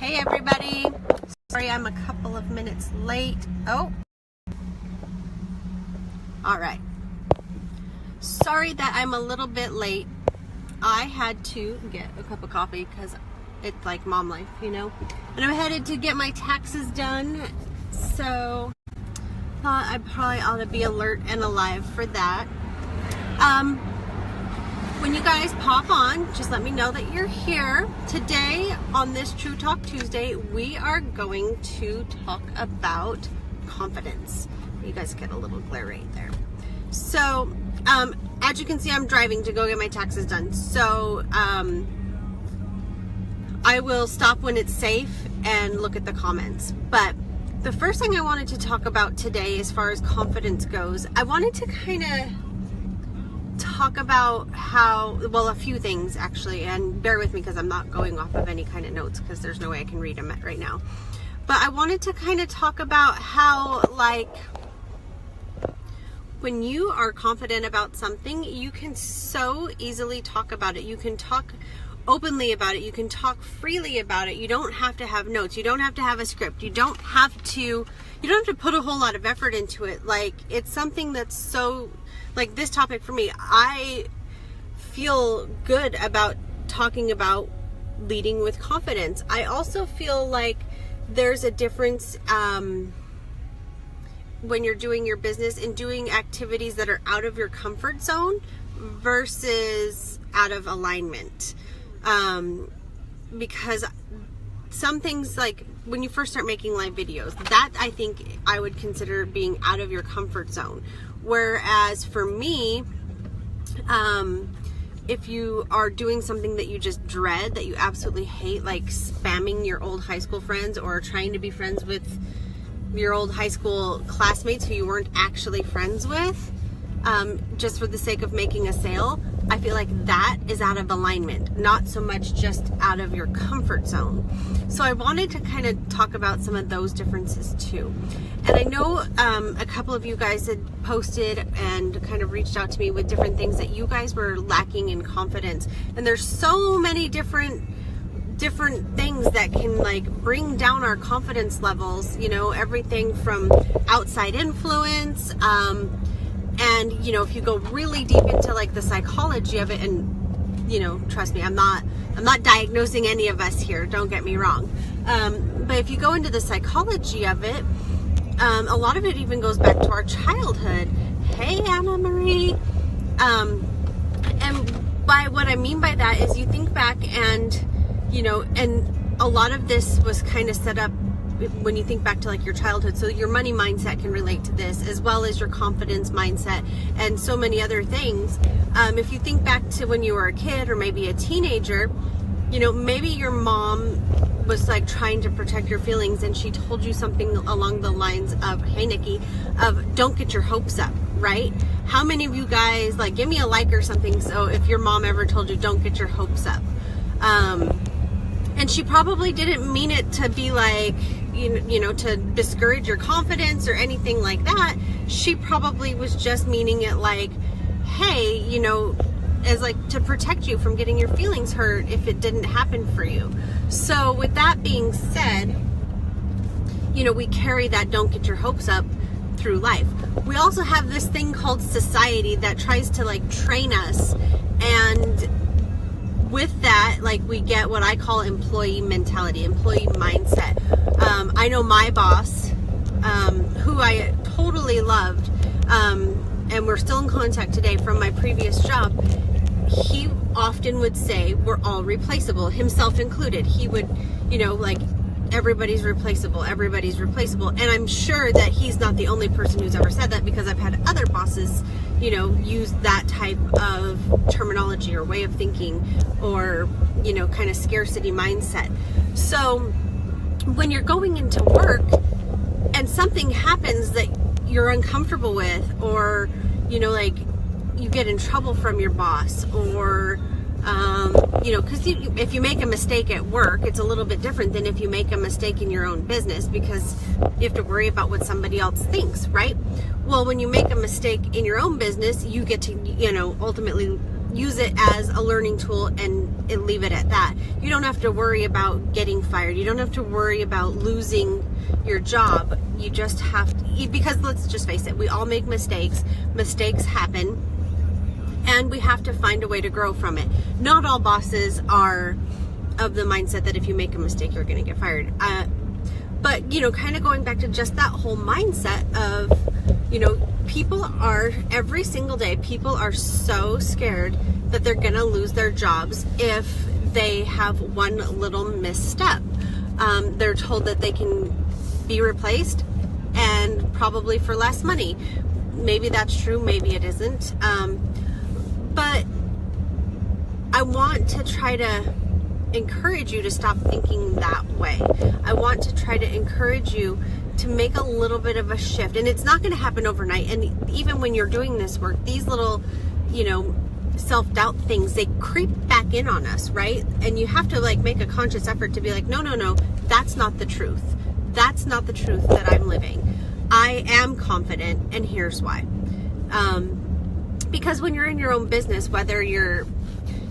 Hey everybody, sorry I'm a couple of minutes late. Oh, all right. Sorry that I'm a little bit late. I had to get a cup of coffee because it's like mom life, you know. And I'm headed to get my taxes done, so thought I probably ought to be alert and alive for that. When you guys pop on, just let me know that you're here. Today on this True Talk Tuesday, we are going to talk about confidence. You guys get a little glare right there. So, as you can see, I'm driving to go get my taxes done. So, I will stop when it's safe and look at the comments. But the first thing I wanted to talk about today, as far as confidence goes, I wanted to kind of talk about how, well, a few things actually, and bear with me because I'm not going off of any kind of notes because there's no way I can read them right now. But I wanted to kind of talk about how, like, when you are confident about something, you can so easily talk about it. You can talk openly about it. You can talk freely about it. You don't have to have notes. You don't have to have a script. You don't have to put a whole lot of effort into it. Like, it's something that's so, like, this topic for me, I feel good about talking about leading with confidence. I also feel like there's a difference when you're doing your business and doing activities that are out of your comfort zone versus out of alignment. Because some things, like when you first start making live videos, that I think I would consider being out of your comfort zone. Whereas for me, if you are doing something that you just dread, that you absolutely hate, like spamming your old high school friends or trying to be friends with your old high school classmates who you weren't actually friends with, just for the sake of making a sale, I feel like that is out of alignment, not so much just out of your comfort zone. So I wanted to kind of talk about some of those differences too. And I know a couple of you guys had posted and kind of reached out to me with different things that you guys were lacking in confidence. And there's so many different things that can, like, bring down our confidence levels, you know, everything from outside influence, and, you know, if you go really deep into, like, the psychology of it, and, you know, trust me, I'm not diagnosing any of us here, don't get me wrong. But if you go into the psychology of it, a lot of it even goes back to our childhood. Hey, Anna Marie. And by what I mean by that is you think back and, you know, and a lot of this was kind of set up when you think back to, like, your childhood. So your money mindset can relate to this, as well as your confidence mindset and so many other things. If you think back to when you were a kid or maybe a teenager, you know, maybe your mom was, like, trying to protect your feelings and she told you something along the lines of, hey Nikki, of don't get your hopes up, right? How many of you guys, like, give me a like or something, so if your mom ever told you don't get your hopes up. And she probably didn't mean it to be like, you know, to discourage your confidence or anything like that. She probably was just meaning it like, hey, you know, as, like, to protect you from getting your feelings hurt if it didn't happen for you. So with that being said, you know, we carry that don't get your hopes up through life. We also have this thing called society that tries to, like, train us, and with that, like, we get what I call employee mentality, employee mindset. I know my boss, who I totally loved, and we're still in contact today from my previous job, he often would say we're all replaceable, himself included. He would, you know, like, everybody's replaceable, everybody's replaceable. And I'm sure that he's not the only person who's ever said that, because I've had other bosses, you know, use that type of terminology or way of thinking, or, you know, kind of scarcity mindset. So when you're going into work and something happens that you're uncomfortable with, or, you know, like, you get in trouble from your boss, or you know, because if you make a mistake at work, it's a little bit different than if you make a mistake in your own business, because you have to worry about what somebody else thinks, right? Well, when you make a mistake in your own business, you get to, you know, ultimately use it as a learning tool and leave it at that. You don't have to worry about getting fired. You don't have to worry about losing your job. You just have to, because let's just face it, we all make mistakes. Mistakes happen, and we have to find a way to grow from it. Not all bosses are of the mindset that if you make a mistake, you're going to get fired. But, you know, kind of going back to just that whole mindset of, you know, people are, every single day, people are so scared that they're going to lose their jobs if they have one little misstep. They're told that they can be replaced, and probably for less money. Maybe that's true, maybe it isn't. But I want to try to encourage you to stop thinking that way. I want to try to encourage you to make a little bit of a shift, and it's not going to happen overnight. And even when you're doing this work, these little, you know, self-doubt things, they creep back in on us, right? And you have to like make a conscious effort to be like, no, that's not the truth. That's not the truth that I'm living. I am confident, and here's why. Because when you're in your own business, whether you're,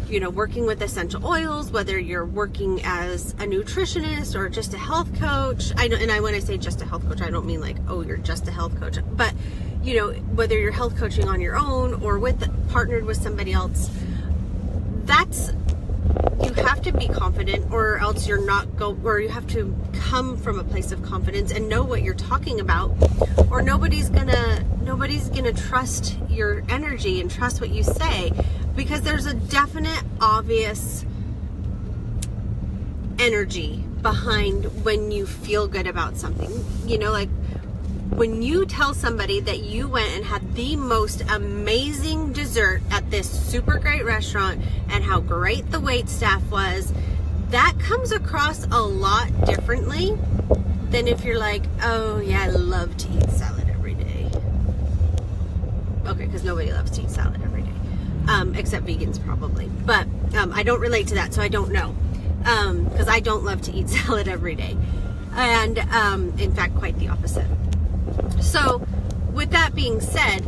you know, working with essential oils, whether you're working as a nutritionist or just a health coach, when I say just a health coach, I don't mean like, oh, you're just a health coach, but you know, whether you're health coaching on your own or partnered with somebody else, you have to be confident, or else you're not or you have to come from a place of confidence and know what you're talking about, or nobody's gonna trust your energy and trust what you say, because there's a definite, obvious energy behind when you feel good about something. You know, like when you tell somebody that you went and had the most amazing dessert at this super great restaurant and how great the wait staff was, that comes across a lot differently than if you're like, oh yeah, I love to eat salad every day. Okay, because nobody loves to eat salad every day. Except vegans probably. But I don't relate to that, so I don't know. Because I don't love to eat salad every day. And in fact, quite the opposite. So with that being said,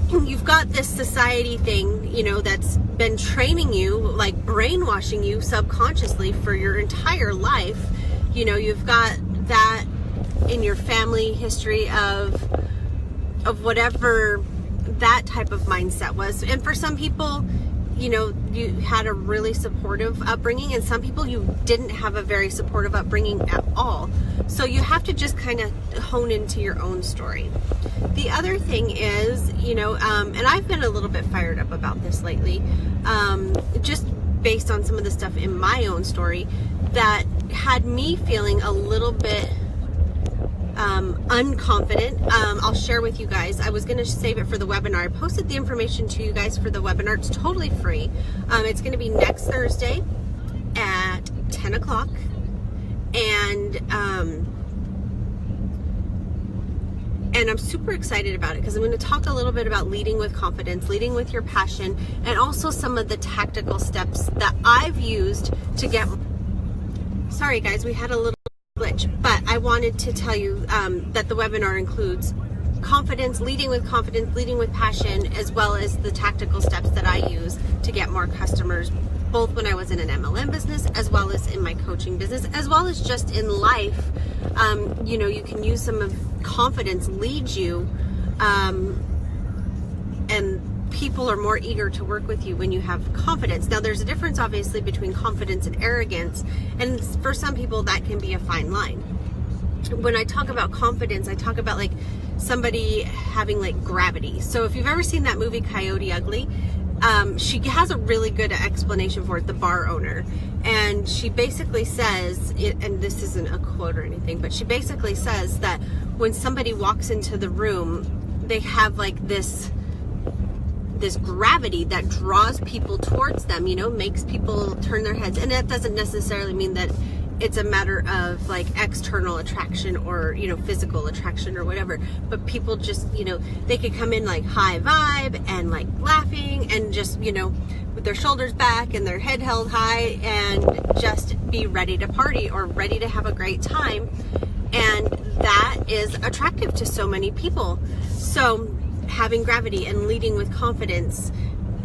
you've got this society thing, you know, that's been training you, like brainwashing you subconsciously for your entire life. You know, you've got that in your family history of whatever that type of mindset was. And for some people, you know, you had a really supportive upbringing, and some people you didn't have a very supportive upbringing at all. So you have to just kind of hone into your own story. The other thing is, you know, and I've been a little bit fired up about this lately, just based on some of the stuff in my own story that had me feeling a little bit unconfident. I'll share with you guys. I was going to save it for the webinar. I posted the information to you guys for the webinar. It's totally free. It's going to be next Thursday at 10 o'clock. And I'm super excited about it because I'm going to talk a little bit about leading with confidence, leading with your passion, and also some of the tactical steps that I've used to get. Sorry guys, we had a little glitch, but I wanted to tell you that the webinar includes confidence, leading with passion, as well as the tactical steps that I use to get more customers, both when I was in an MLM business, as well as in my coaching business, as well as just in life. You know, you can use some of confidence lead you, and people are more eager to work with you when you have confidence. Now, there's a difference, obviously, between confidence and arrogance, and for some people, that can be a fine line. When I talk about confidence, I talk about like somebody having like gravity. So if you've ever seen that movie Coyote Ugly, she has a really good explanation for it, the bar owner. And she basically says, and this isn't a quote or anything, but she basically says that when somebody walks into the room, they have like this gravity that draws people towards them, you know, makes people turn their heads. And that doesn't necessarily mean that it's a matter of like external attraction or, you know, physical attraction or whatever, but people just, you know, they could come in like high vibe and like laughing and just, you know, with their shoulders back and their head held high and just be ready to party or ready to have a great time. And that is attractive to so many people. So having gravity and leading with confidence,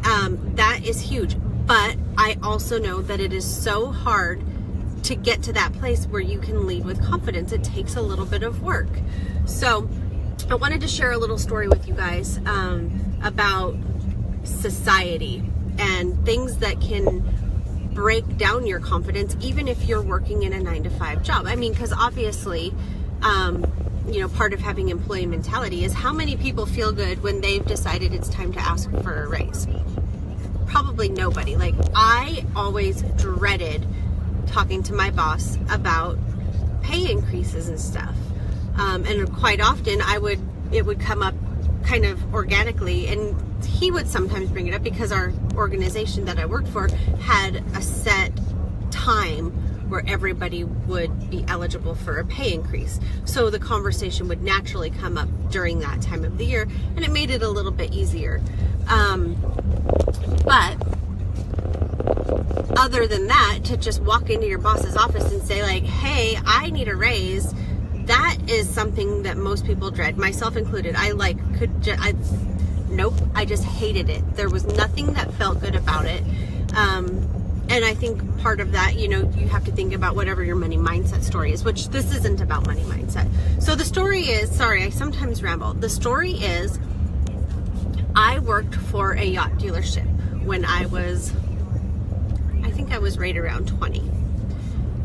that is huge. But I also know that it is so hard to get to that place where you can lead with confidence. It takes a little bit of work. So I wanted to share a little story with you guys about society and things that can break down your confidence, even if you're working in a 9-to-5 job. I mean, because obviously, part of having employee mentality is how many people feel good when they've decided it's time to ask for a raise. Probably nobody. Like, I always dreaded talking to my boss about pay increases and stuff. And quite often it would come up kind of organically, and he would sometimes bring it up because our organization that I worked for had a set time where everybody would be eligible for a pay increase. So the conversation would naturally come up during that time of the year, and it made it a little bit easier. But other than that, to just walk into your boss's office and say like, hey, I need a raise, that is something that most people dread, myself included. Nope, I just hated it. There was nothing that felt good about it. And I think part of that, you have to think about whatever your money mindset story is, which this isn't about money mindset. So the story is, sorry, I sometimes ramble. The story is, I worked for a yacht dealership when I think I was right around 20.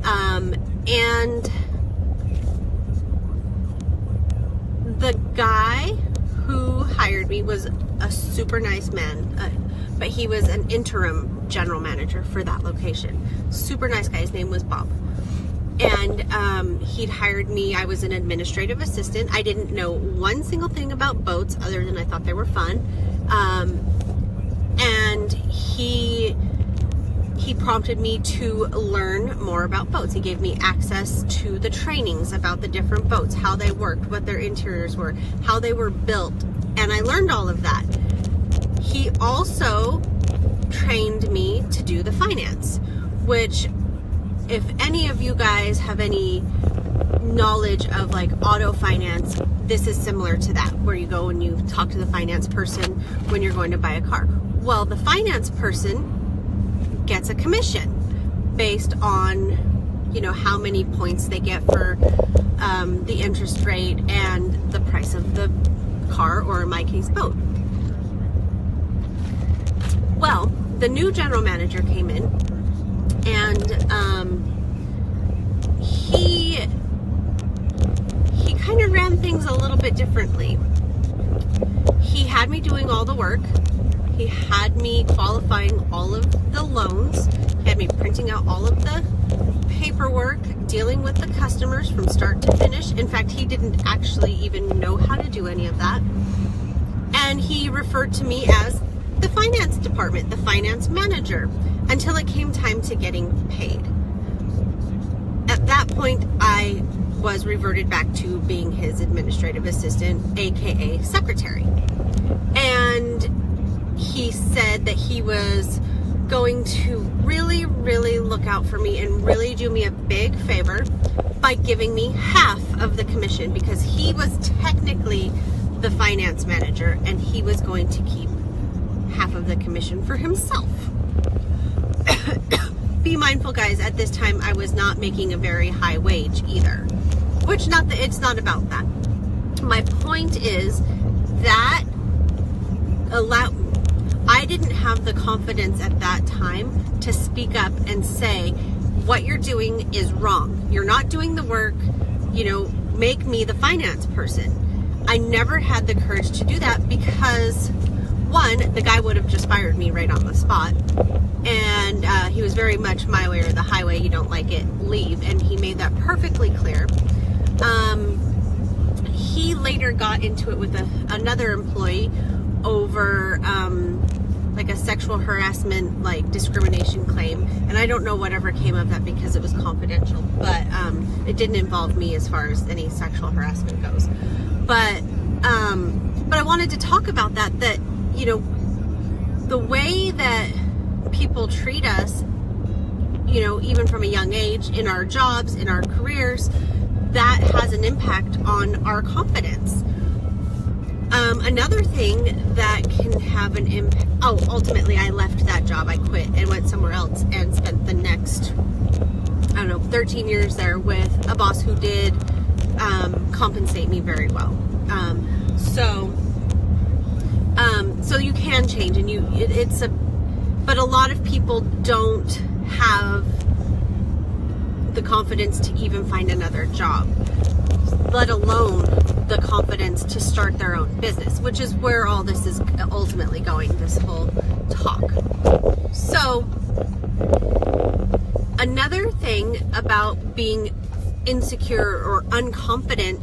And the guy who hired me was a super nice man, but he was an interim general manager for that location. Super nice guy. His name was Bob. And he'd hired me. I was an administrative assistant. I didn't know one single thing about boats other than I thought they were fun. And he prompted me to learn more about boats. He gave me access to the trainings about the different boats, how they worked, what their interiors were, how they were built, and I learned all of that. He also trained me to do the finance, which, if any of you guys have any knowledge of like auto finance, this is similar to that, where you go and you talk to the finance person when you're going to buy a car. Well, the finance person gets a commission based on, how many points they get for the interest rate and the price of the car, or in my case, boat. Well, the new general manager came in, and he kind of ran things a little bit differently. He had me doing all the work. He had me qualifying all of the loans. He had me printing out all of the paperwork, dealing with the customers from start to finish. In fact, he didn't actually even know how to do any of that. And he referred to me as the finance department, the finance manager, until it came time to getting paid. At that point, I was reverted back to being his administrative assistant, aka secretary. And he said that he was going to really, really look out for me and really do me a big favor by giving me half of the commission, because he was technically the finance manager and he was going to keep half of the commission for himself. Be mindful, guys, at this time I was not making a very high wage either, which it's not about that. My point is that I didn't have the confidence at that time to speak up and say, what you're doing is wrong. You're not doing the work, make me the finance person. I never had the courage to do that because, one, the guy would have just fired me right on the spot. And he was very much my way or the highway. You don't like it, leave. And he made that perfectly clear. He later got into it with another employee over like a sexual harassment, like discrimination claim. And I don't know whatever came of that because it was confidential, but it didn't involve me as far as any sexual harassment goes. But I wanted to talk about that, the way that people treat us, even from a young age, in our jobs, in our careers, that has an impact on our confidence. Another thing that can have an impact, ultimately I left that job. I quit and went somewhere else and spent the next, 13 years there with a boss who did compensate me very well. So you can change, and but a lot of people don't have the confidence to even find another job, let alone the confidence to start their own business, which is where all this is ultimately going, this whole talk. So another thing about being insecure or unconfident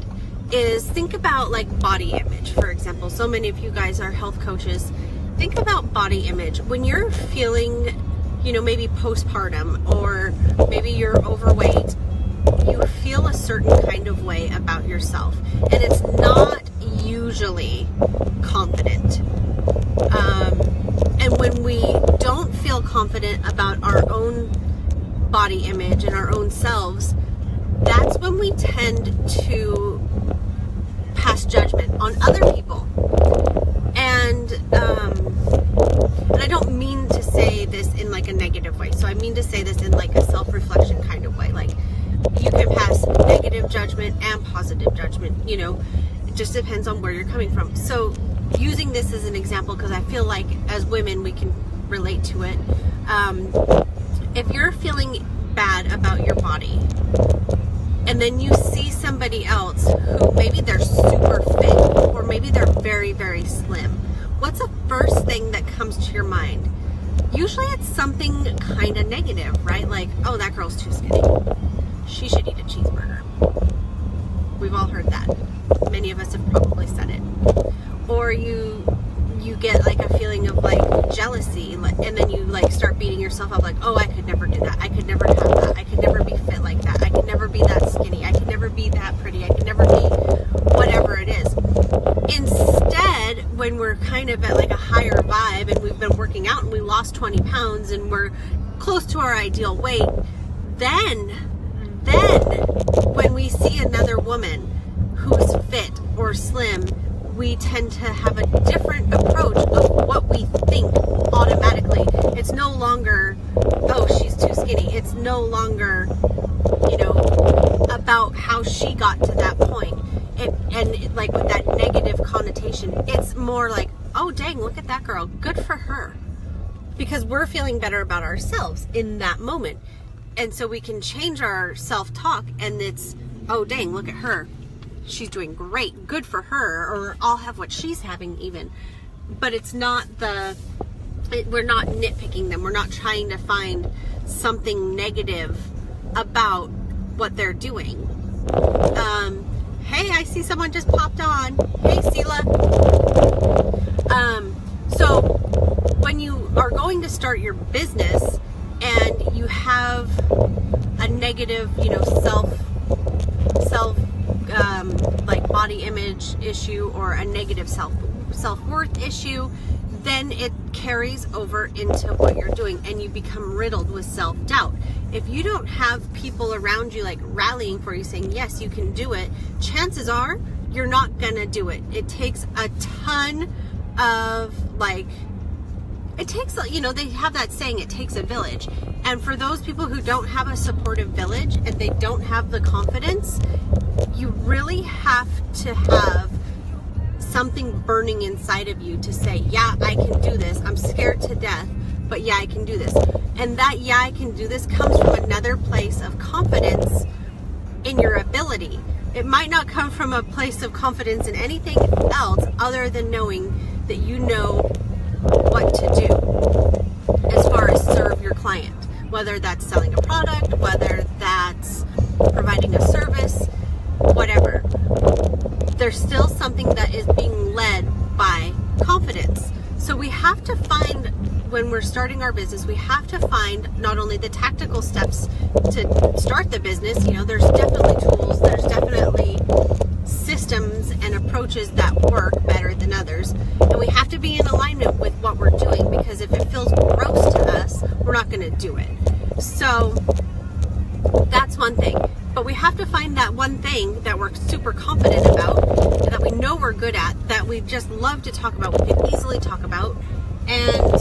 is think about like body image, for example. So many of you guys are health coaches. Think about body image. When you're feeling, maybe postpartum, or maybe you're overweight, you feel a certain kind of way about yourself, and it's not usually confident. And when we don't feel confident about our own body image and our own selves, that's when we tend to pass judgment on other people. And I don't mean to say this in like a negative way. So I mean to say this in like a self-reflection kind of way. Like, you can pass negative judgment and positive judgment, it just depends on where you're coming from. So using this as an example, because I feel like as women we can relate to it. If you're feeling bad about your body, and then you see somebody else who maybe they're super fit, or maybe they're very, very slim, what's the first thing that comes to your mind? Usually it's something kind of negative, right? Like, oh, that girl's too skinny. She should eat a cheeseburger. We've all heard that. Many of us have probably said it. Or you get like a feeling of like jealousy, and then you like start beating yourself up like, oh, I could never do that. I could never have that. I could never be fit like that. I could never be that skinny. I could never be that pretty. I could never be whatever it is. Instead, when we're kind of at like a higher vibe and we've been working out and we lost 20 pounds and we're close to our ideal weight, then when we see another woman who's fit or slim, we tend to have a different approach of what we think automatically. It's no longer, oh, she's too skinny. It's no longer, about how she got to that point. And like with that negative connotation, it's more like, oh, dang, look at that girl. Good for her. Because we're feeling better about ourselves in that moment. And so we can change our self-talk, and it's, oh, dang, look at her. She's doing great. Good for her. Or I'll have what she's having even. But it's not we're not nitpicking them. We're not trying to find something negative about what they're doing. Hey, I see someone just popped on. Hey, Sela. So when you are going to start your business and you have a negative, like body image issue, or a negative self-worth issue, then it carries over into what you're doing, and you become riddled with self-doubt. If you don't have people around you like rallying for you, saying, yes, you can do it, chances are you're not gonna do it. It takes a ton of they have that saying, it takes a village. And for those people who don't have a supportive village and they don't have the confidence, you really have to have something burning inside of you to say, yeah, I can do this. I'm scared to death, but yeah, I can do this. And that, yeah, I can do this comes from another place of confidence in your ability. It might not come from a place of confidence in anything else other than knowing that you know what to do as far as serve your client, whether that's selling a product, whether that's providing a service, whatever. There's still something that is being led by confidence. So we have to find, when we're starting our business, we have to find not only the tactical steps to start the business, there's definitely tools, there's definitely systems and approaches that work better than others, and we have to be in alignment with what we're doing, because if it feels gross to us, we're not going to do it. So that's one thing. But we have to find that one thing that we're super confident about, that we know we're good at, that we just love to talk about, we can easily talk about, and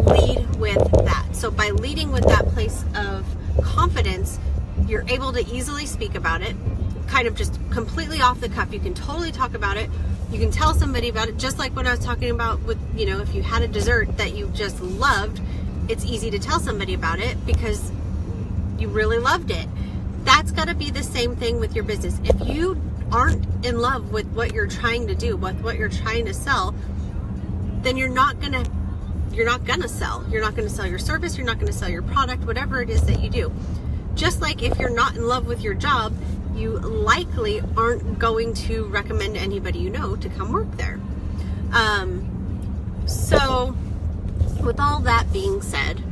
lead with that. So by leading with that place of confidence, you're able to easily speak about it, kind of just completely off the cuff. You can totally talk about it. You can tell somebody about it, just like what I was talking about with, if you had a dessert that you just loved, it's easy to tell somebody about it because you really loved it. That's got to be the same thing with your business. If you aren't in love with what you're trying to do, with what you're trying to sell, then you're not gonna sell. You're not gonna sell your service. You're not gonna sell your product, whatever it is that you do. Just like if you're not in love with your job, you likely aren't going to recommend anybody you know to come work there. So with all that being said,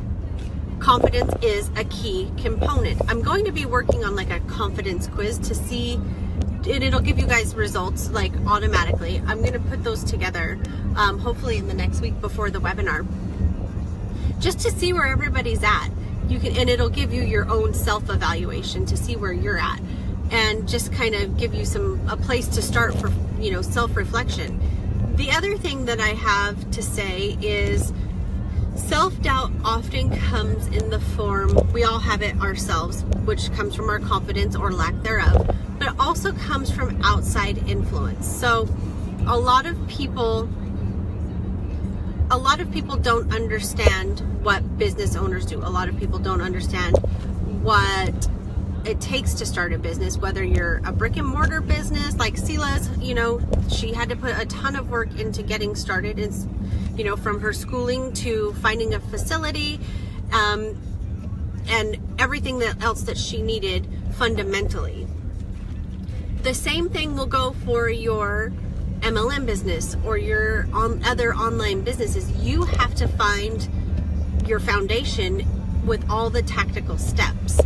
confidence is a key component. I'm going to be working on like a confidence quiz to see, and it'll give you guys results like automatically. I'm going to put those together hopefully in the next week before the webinar, just to see where everybody's at. You can, and it'll give you your own self-evaluation to see where you're at, and just kind of give you a place to start for self-reflection. The other thing that I have to say is self-doubt often comes in the form, we all have it ourselves, which comes from our confidence or lack thereof, but it also comes from outside influence. So a lot of people don't understand what business owners do. A lot of people don't understand what it takes to start a business, whether you're a brick and mortar business like Sela's, she had to put a ton of work into getting started. It's, from her schooling to finding a facility, and everything else that she needed fundamentally. The same thing will go for your MLM business or your other online businesses. You have to find your foundation with all the tactical steps.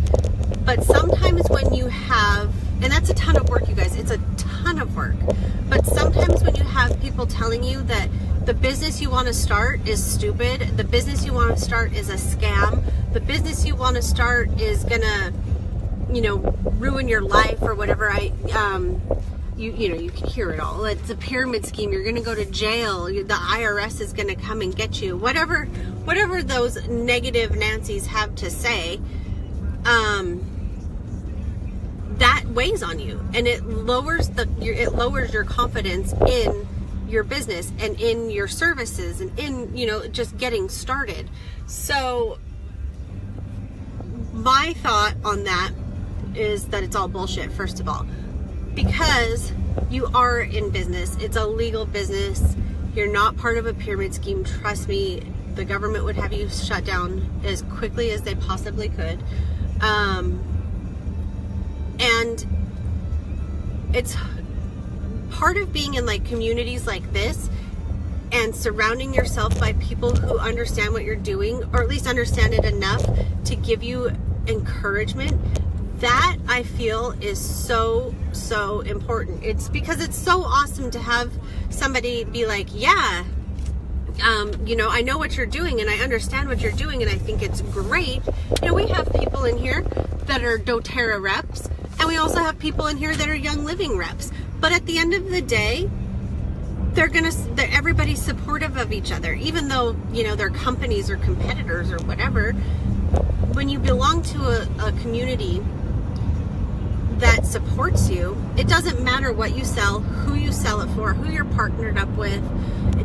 But sometimes when you have, and that's a ton of work, you guys, it's a ton of work. But sometimes when you have people telling you that the business you want to start is stupid, the business you want to start is a scam, the business you want to start is gonna, ruin your life or whatever, you can hear it all. It's a pyramid scheme. You're going to go to jail. The IRS is going to come and get you. Whatever those negative Nancy's have to say, that weighs on you, and it lowers your confidence in your business and in your services and in just getting started. So my thought on that is that it's all bullshit, first of all, because you are in business. It's a legal business. You're not part of a pyramid scheme. Trust me, the government would have you shut down as quickly as they possibly could. And it's part of being in like communities like this and surrounding yourself by people who understand what you're doing, or at least understand it enough to give you encouragement. That I feel is so important. It's because it's so awesome to have somebody be like, yeah, I know what you're doing and I understand what you're doing and I think it's great. We have people in here that are doTERRA reps, and we also have people in here that are Young Living reps. But at the end of the day, everybody's supportive of each other, even though, they're companies or competitors or whatever. When you belong to a community that supports you, it doesn't matter what you sell, who you sell it for, who you're partnered up with.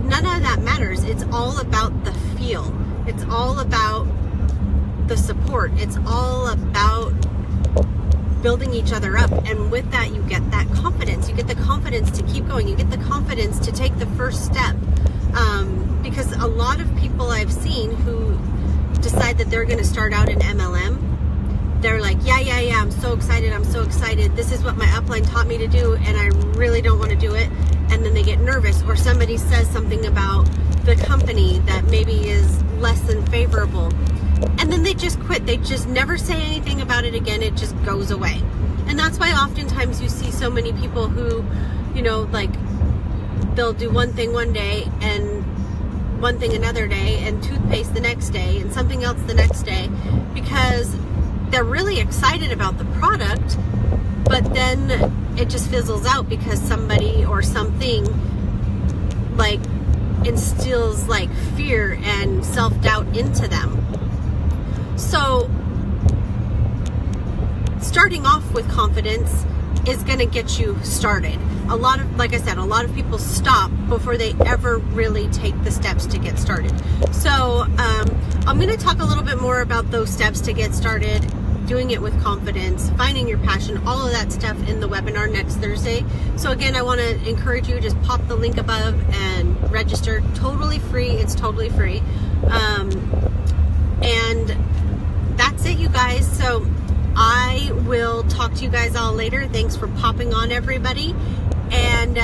None of that matters. It's all about the feel. It's all about the support. It's all about building each other up. And with that, you get that confidence. You get the confidence to keep going. You get the confidence to take the first step. Because a lot of people I've seen who decide that they're going to start out in MLM, they're like, yeah, I'm so excited. This is what my upline taught me to do, and I really don't want to do it. And then they get nervous, or somebody says something about the company that maybe is less than favorable, and then they just quit. They just never say anything about it again. It just goes away. And that's why oftentimes you see so many people who, like, they'll do one thing one day and one thing another day, and toothpaste the next day and something else the next day, because they're really excited about the product, but then it just fizzles out because somebody or something like instills like fear and self-doubt into them. So starting off with confidence is going to get you started. Like I said, a lot of people stop before they ever really take the steps to get started. So I'm going to talk a little bit more about those steps to get started, doing it with confidence, finding your passion, all of that stuff in the webinar next Thursday. So again, I want to encourage you, just pop the link above and register. Totally free. It's totally free. And that's it, you guys. So I will talk to you guys all later. Thanks for popping on, everybody. And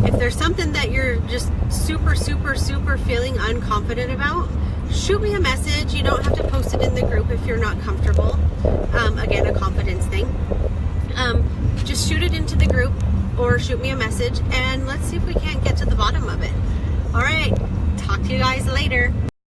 if there's something that you're just super feeling unconfident about, shoot me a message. You don't have to post it in the group if you're not comfortable. Again, a confidence thing. Just shoot it into the group or shoot me a message, and let's see if we can't get to the bottom of it. All right, talk to you guys later.